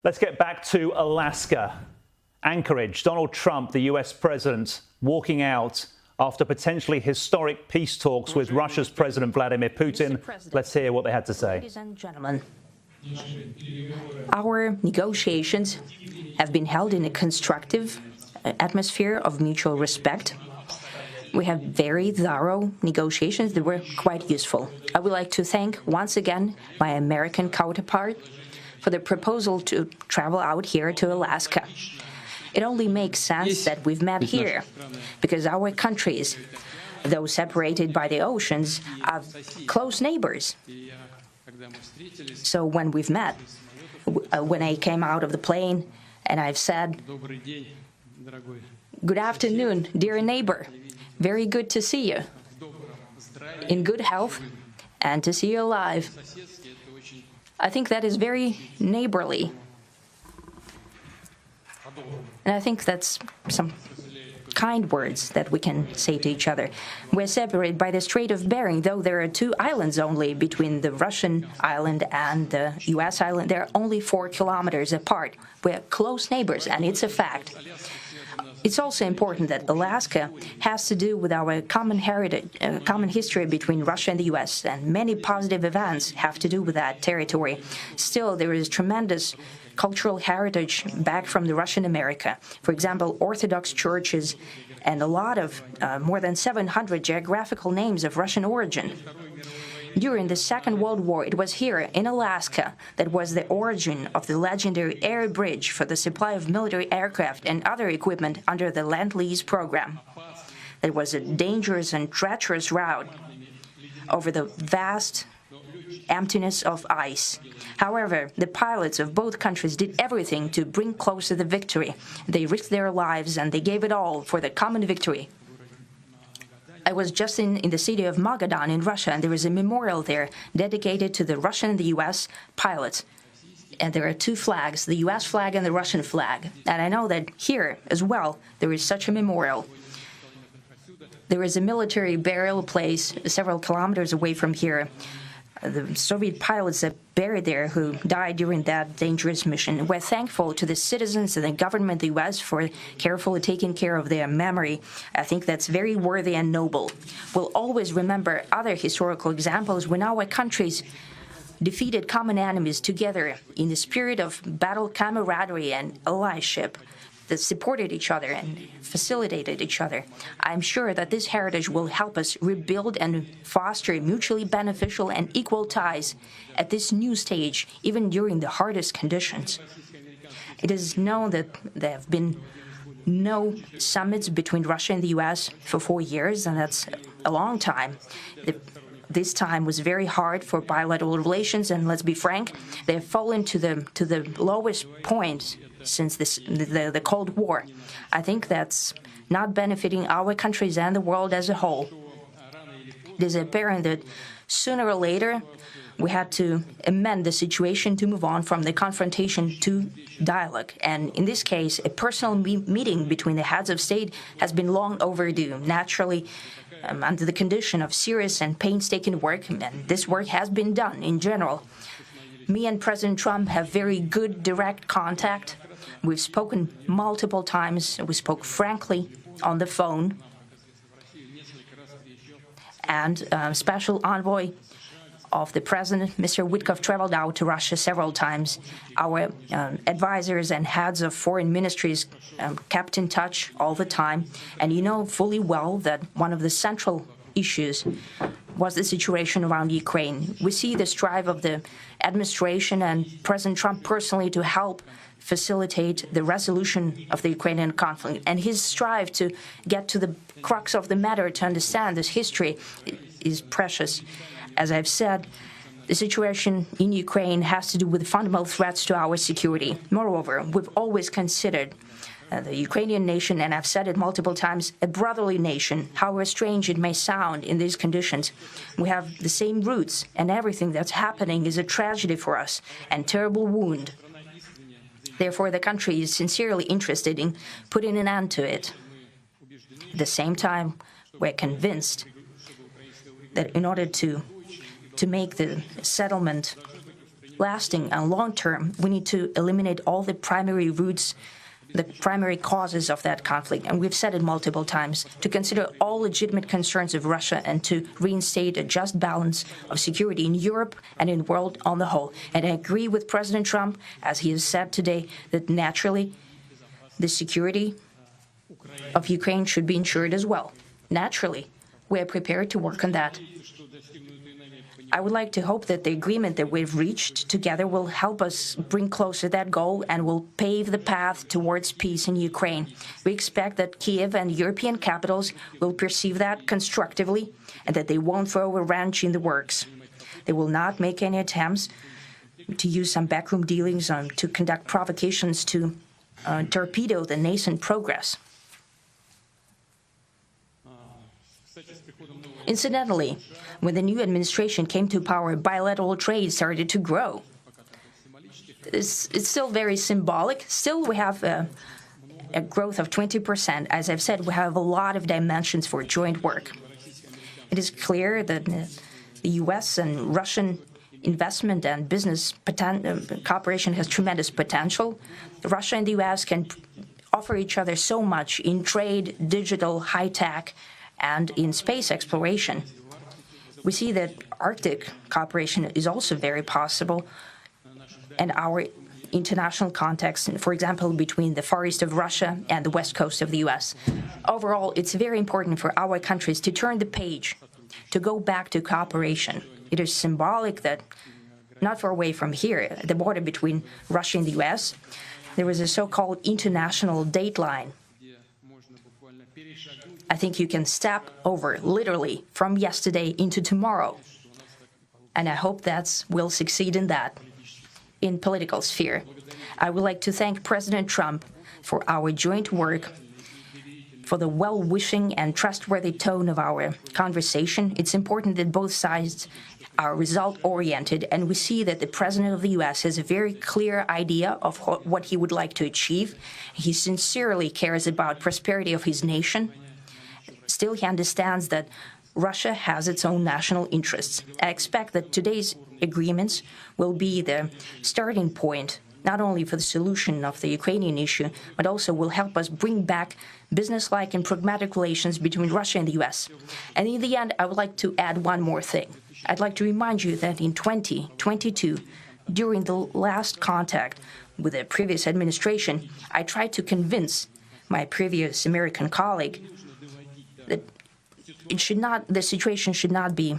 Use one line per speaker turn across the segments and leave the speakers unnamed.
Let's get back to Alaska. Anchorage, Donald Trump, the US president, walking out after potentially historic peace talks with Russia's President Vladimir Putin. Let's hear what they had to say.
Ladies and gentlemen, our negotiations have been held in a constructive atmosphere of mutual respect. We have very thorough negotiations that were quite useful. I would like to thank once again my American counterpart for the proposal to travel out here to Alaska. It only makes sense that we've met here, because our countries, though separated by the oceans, are close neighbors. So when we've met, when I came out of the plane and I've said, "Good afternoon, dear neighbor. Very good to see you. In good health and to see you alive." I think that is very neighborly. And I think that's some kind words that we can say to each other. We're separated by the Strait of Bering, though there are 2 islands only between the Russian island and the US island. They're only 4 kilometers apart. We're close neighbors, and it's a fact. It's also important that Alaska has to do with our common heritage, common history between Russia and the US, and many positive events have to do with that territory. Still, there is tremendous cultural heritage back from the Russian America. For example, Orthodox churches and a lot of more than 700 geographical names of Russian origin. During the Second World War, it was here in Alaska that was the origin of the legendary air bridge for the supply of military aircraft and other equipment under the Lend-Lease program. It was a dangerous and treacherous route over the vast emptiness of ice. However, the pilots of both countries did everything to bring closer the victory. They risked their lives and they gave it all for the common victory. I was just in the city of Magadan in Russia, and there is a memorial there dedicated to the Russian and the US pilots. And there are 2 flags, the US flag and the Russian flag. And I know that here as well, there is such a memorial. There is a military burial place several kilometers away from here. The Soviet pilots that buried there who died during that dangerous mission. We're thankful to the citizens and the government of the U.S. for carefully taking care of their memory. I think that's very worthy and noble. We'll always remember other historical examples when our countries defeated common enemies together in the spirit of battle camaraderie and allyship that supported each other and facilitated each other. I'm sure that this heritage will help us rebuild and foster mutually beneficial and equal ties at this new stage, even during the hardest conditions. It is known that there have been no summits between Russia and the U.S. for 4 years, and that's a long time. This time was very hard for bilateral relations, and let's be frank, they've fallen to the lowest point since the Cold War. I think that's not benefiting our countries and the world as a whole. It is apparent that sooner or later we had to amend the situation to move on from the confrontation to dialogue. And in this case, a personal meeting between the heads of state has been long overdue. Naturally, under the condition of serious and painstaking work, and this work has been done in general. Me and President Trump have very good direct contact. We've spoken multiple times. We spoke frankly on the phone. And Special Envoy of the President, Mr. Witkoff, traveled out to Russia several times. Our advisors and heads of foreign ministries kept in touch all the time. And you know fully well that one of the central issues was the situation around Ukraine. We see the strive of the administration and President Trump personally to help facilitate the resolution of the Ukrainian conflict. And his strive to get to the crux of the matter, to understand this history, is precious. As I've said, the situation in Ukraine has to do with fundamental threats to our security. Moreover, we've always considered the Ukrainian nation, and I've said it multiple times, a brotherly nation, however strange it may sound in these conditions. We have the same roots, and everything that's happening is a tragedy for us and terrible wound. Therefore, the country is sincerely interested in putting an end to it. At the same time, we're convinced that in order to make the settlement lasting and long term, we need to eliminate all the primary roots, the primary causes of that conflict. And we've said it multiple times, to consider all legitimate concerns of Russia and to reinstate a just balance of security in Europe and in the world on the whole. And I agree with President Trump, as he has said today, that naturally the security of Ukraine should be ensured as well. Naturally, we are prepared to work on that. I would like to hope that the agreement that we've reached together will help us bring closer that goal and will pave the path towards peace in Ukraine. We expect that Kiev and European capitals will perceive that constructively and that they won't throw a wrench in the works. They will not make any attempts to use some backroom dealings to conduct provocations to torpedo the nascent progress. Incidentally, when the new administration came to power, bilateral trade started to grow. It's still very symbolic. Still, we have a growth of 20%. As I've said, we have a lot of dimensions for joint work. It is clear that the U.S. and Russian investment and business cooperation has tremendous potential. Russia and the U.S. can offer each other so much in trade, digital, high-tech, and in space exploration. We see that Arctic cooperation is also very possible, and our international context, for example, between the Far East of Russia and the West Coast of the U.S. Overall, it's very important for our countries to turn the page, to go back to cooperation. It is symbolic that not far away from here, at the border between Russia and the U.S., there was a so-called international date line. I think you can step over, literally, from yesterday into tomorrow. And I hope that we'll succeed in that, in political sphere. I would like to thank President Trump for our joint work, for the well-wishing and trustworthy tone of our conversation. It's important that both sides are result-oriented, and we see that the President of the U.S. has a very clear idea of what he would like to achieve. He sincerely cares about prosperity of his nation. Still, he understands that Russia has its own national interests. I expect that today's agreements will be the starting point, not only for the solution of the Ukrainian issue, but also will help us bring back business-like and pragmatic relations between Russia and the U.S. And in the end, I would like to add one more thing. I'd like to remind you that in 2022, during the last contact with the previous administration, I tried to convince my previous American colleague that the situation should not be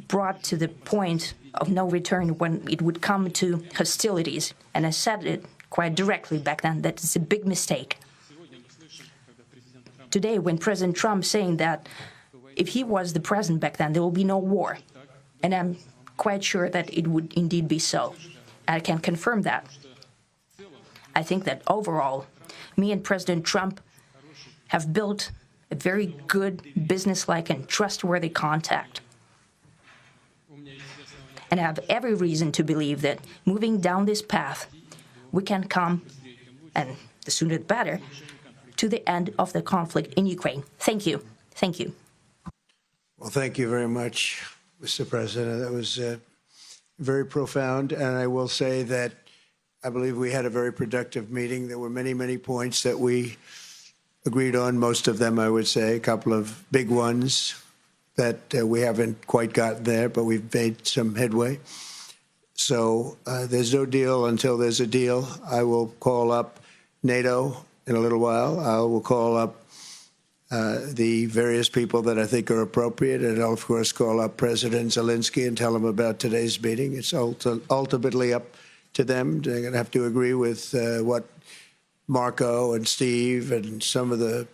brought to the point of no return when it would come to hostilities. And I said it quite directly back then that it's a big mistake. Today, when President Trump saying that if he was the president back then, there will be no war. And I'm quite sure that it would indeed be so. I can confirm that. I think that overall, me and President Trump have built a very good business-like and trustworthy contact. And I have every reason to believe that moving down this path, we can come, and the sooner the better, to the end of the conflict in Ukraine. Thank you. Thank you.
Well, thank you very much, Mr. President. That was very profound. And I will say that I believe we had a very productive meeting. There were many, many points that we agreed on, most of them, I would say, a couple of big ones that we haven't quite gotten there, but we've made some headway. So there's no deal until there's a deal. I will call up NATO in a little while. I will call up the various people that I think are appropriate, and I'll, of course, call up President Zelensky and tell him about today's meeting. It's ultimately up to them. They're going to have to agree with what Marco and Steve and some of the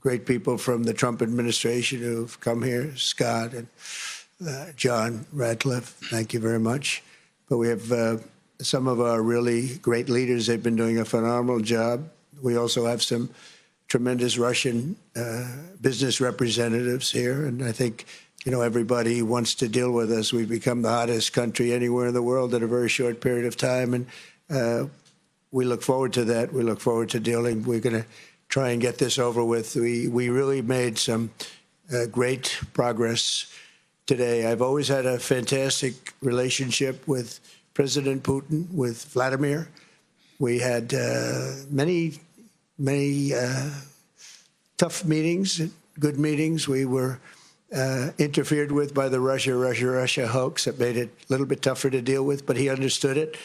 great people from the Trump administration who've come here, Scott and John Ratcliffe, thank you very much. But we have some of our really great leaders. They've been doing a phenomenal job. We also have some tremendous Russian business representatives here. And I think, you know, everybody wants to deal with us. We've become the hottest country anywhere in the world in a very short period of time. And we look forward to that. We look forward to dealing. We're going to try and get this over with. We really made some great progress today. I've always had a fantastic relationship with President Putin, with Vladimir. We had many tough meetings, good meetings. We were interfered with by the Russia hoax. That made it a little bit tougher to deal with, but he understood it.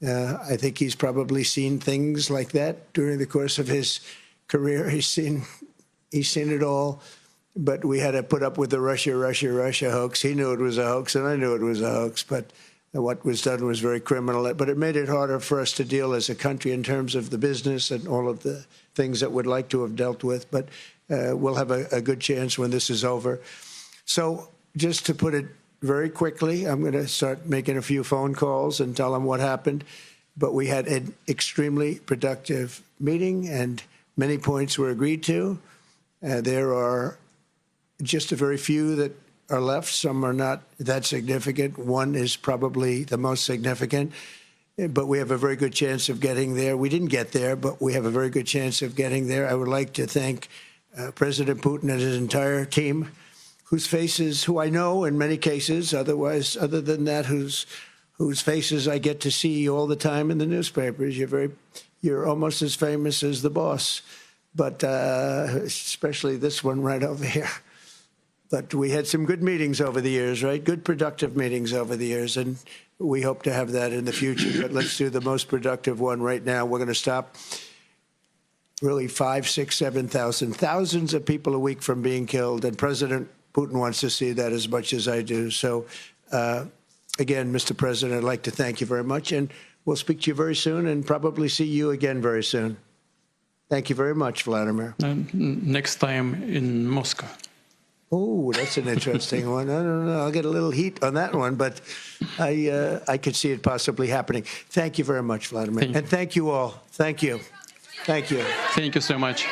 I think he's probably seen things like that during the course of his career. He's seen it all. But we had to put up with the Russia hoax. He knew it was a hoax, and I knew it was a hoax. But what was done was very criminal. But it made it harder for us to deal as a country in terms of the business and all of the things that we'd like to have dealt with. But we'll have a good chance when this is over. So just to put it very quickly, I'm going to start making a few phone calls and tell them what happened. But we had an extremely productive meeting, and many points were agreed to. There are just a very few that are left. Some are not that significant. One is probably the most significant, but we have a very good chance of getting there. We didn't get there, but we have a very good chance of getting there. I would like to thank President Putin and his entire team, whose faces, who I know in many cases, other than that, whose faces I get to see all the time in the newspapers. You're almost as famous as the boss, but especially this one right over here. But we had some good meetings over the years, right? Good, productive meetings over the years, and we hope to have that in the future. But let's do the most productive one right now. We're going to stop really 5, 6, 7,000, thousands of people a week from being killed, and President Putin wants to see that as much as I do. So, again, Mr. President, I'd like to thank you very much, and we'll speak to you very soon and probably see you again very soon. Thank you very much, Vladimir.
Next time in Moscow.
Oh, that's an interesting one. I don't know. I'll get a little heat on that one, but I could see it possibly happening. Thank you very much, Vladimir. And thank you all. Thank you. Thank you.
Thank you so much.